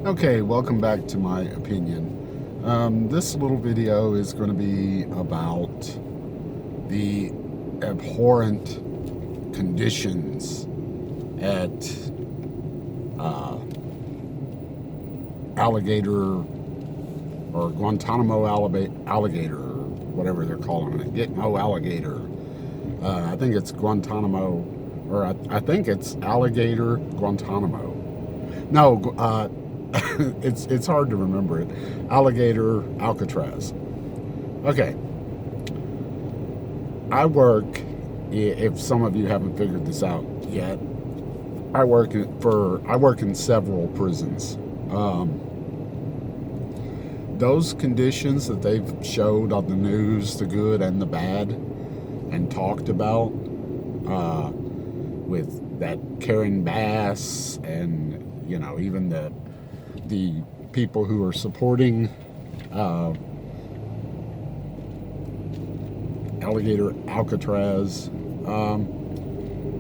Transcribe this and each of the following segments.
Okay, welcome back to my opinion. This little video is going to be about the abhorrent conditions at Alligator or Guantanamo Alligator, or whatever they're calling it, Gitmo Alligator. I think it's Guantanamo, or I think it's Alligator Guantanamo. No, it's hard to remember it. Alligator Alcatraz. Okay. I work, if some of you haven't figured this out yet, I work in several prisons. Those conditions that they've showed on the news, the good and the bad, and talked about, with that Karen Bass and even the people who are supporting Alligator Alcatraz,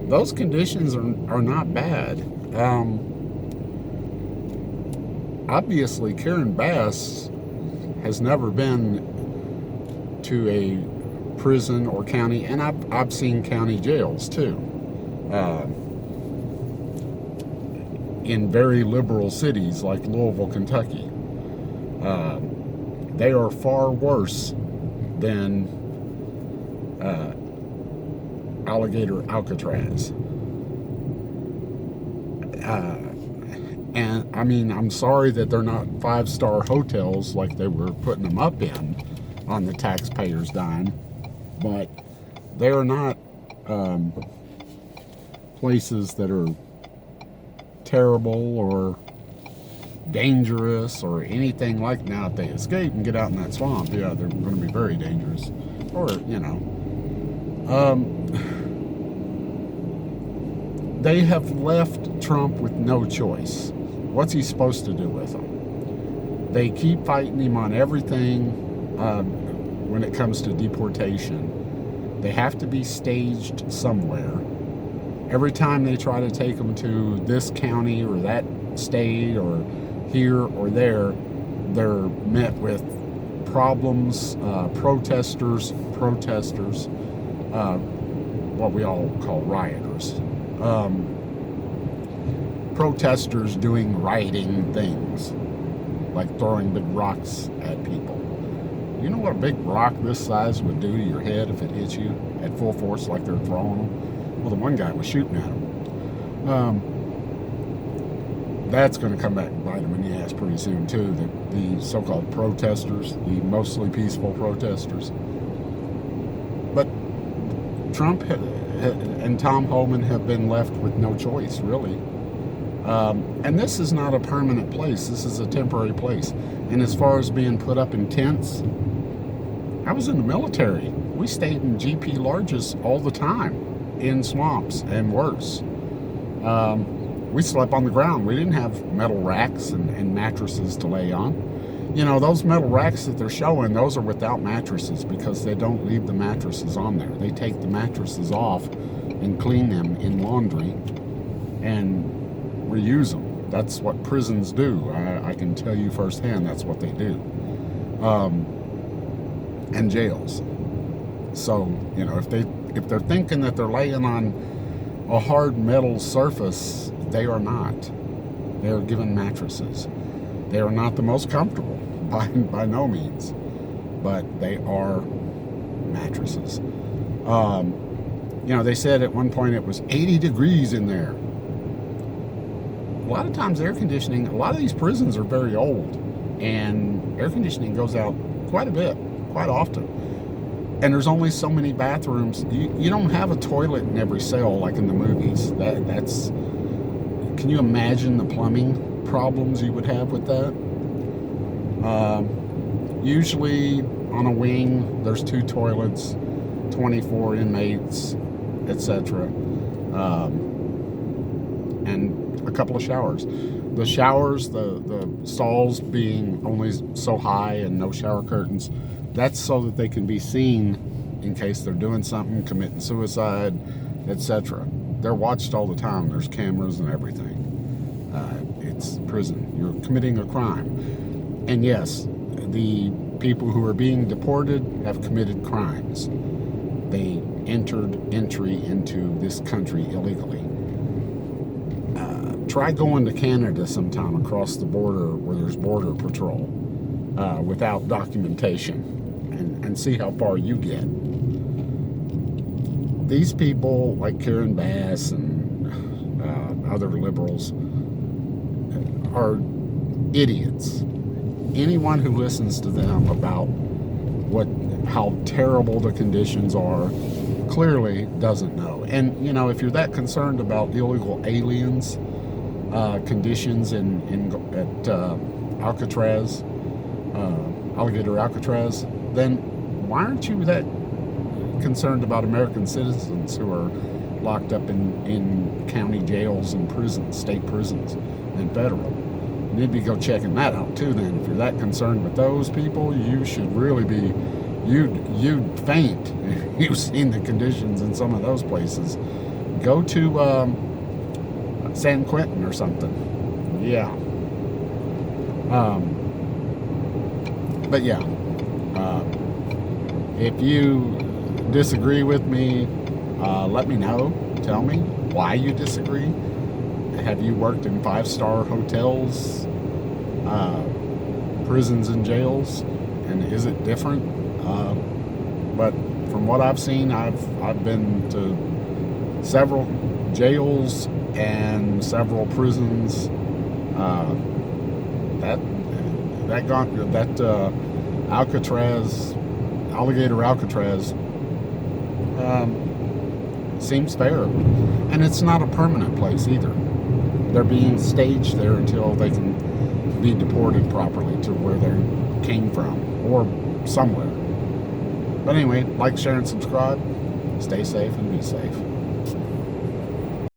those conditions are not bad. Obviously, Karen Bass has never been to a prison or county, and I've seen county jails too, in very liberal cities like Louisville, Kentucky. They are far worse than Alligator Alcatraz. And I mean, I'm sorry that they're not 5-star hotels like they were putting them up in on the taxpayers' dime, but they are not places that are terrible or dangerous or anything like. Now, if they escape and get out in that swamp, yeah, they're going to be very dangerous. Or, they have left Trump with no choice. What's he supposed to do with them? They keep fighting him on everything when it comes to deportation. They have to be staged somewhere. Every time they try to take them to this county or that state or here or there, they're met with problems, protesters, what we all call rioters. Protesters doing rioting things, like throwing big rocks at people. You know what a big rock this size would do to your head if it hit you at full force like they're throwing them? Well, the one guy was shooting at him. That's going to come back and bite him in the ass pretty soon, too. The so-called protesters, the mostly peaceful protesters. But Trump and Tom Homan have been left with no choice, really. And this is not a permanent place. This is a temporary place. And as far as being put up in tents, I was in the military. We stayed in GP lodges all the time, in swamps and worse. We slept on the ground. We didn't have metal racks and mattresses to lay on. Those metal racks that they're showing, those are without mattresses because they don't leave the mattresses on there. They take the mattresses off and clean them in laundry and reuse them. That's what prisons do. I can tell you firsthand that's what they do. And jails. So, if they're thinking that they're laying on a hard metal surface, they are not. They are given mattresses. They are not the most comfortable, by no means, but they are mattresses. They said at one point it was 80 degrees in there. A lot of times a lot of these prisons are very old, and air conditioning goes out quite a bit, quite often. And there's only so many bathrooms. You don't have a toilet in every cell like in the movies. Can you imagine the plumbing problems you would have with that? Usually on a wing, there's 2 toilets, 24 inmates, etc. And a couple of showers. The showers, the stalls being only so high and no shower curtains, that's so that they can be seen in case they're doing something, committing suicide, etc. They're watched all the time. There's cameras and everything. It's prison. You're committing a crime. And yes, the people who are being deported have committed crimes. They entered entry into this country illegally. Try going to Canada sometime across the border where there's border patrol without documentation and see how far you get. These people like Karen Bass and other liberals are idiots. Anyone who listens to them about how terrible the conditions are clearly doesn't know. And if you're that concerned about illegal aliens conditions at Alcatraz, Alligator Alcatraz, then why aren't you that concerned about American citizens who are locked up in county jails and prisons, state prisons, and federal? You need to go checking that out too. Then, if you're that concerned with those people, you should really be. You'd faint if you've seen the conditions in some of those places. Go to San Quentin or something. Yeah. But yeah. If you disagree with me, let me know. Tell me why you disagree. Have you worked in 5-star hotels, prisons and jails, and is it different? But from what I've seen, I've been to several jails and several prisons. Alligator Alcatraz seems fair, and it's not a permanent place either. They're being staged there until they can be deported properly to where they came from or somewhere. But anyway, like, share, and subscribe. Stay safe and be safe.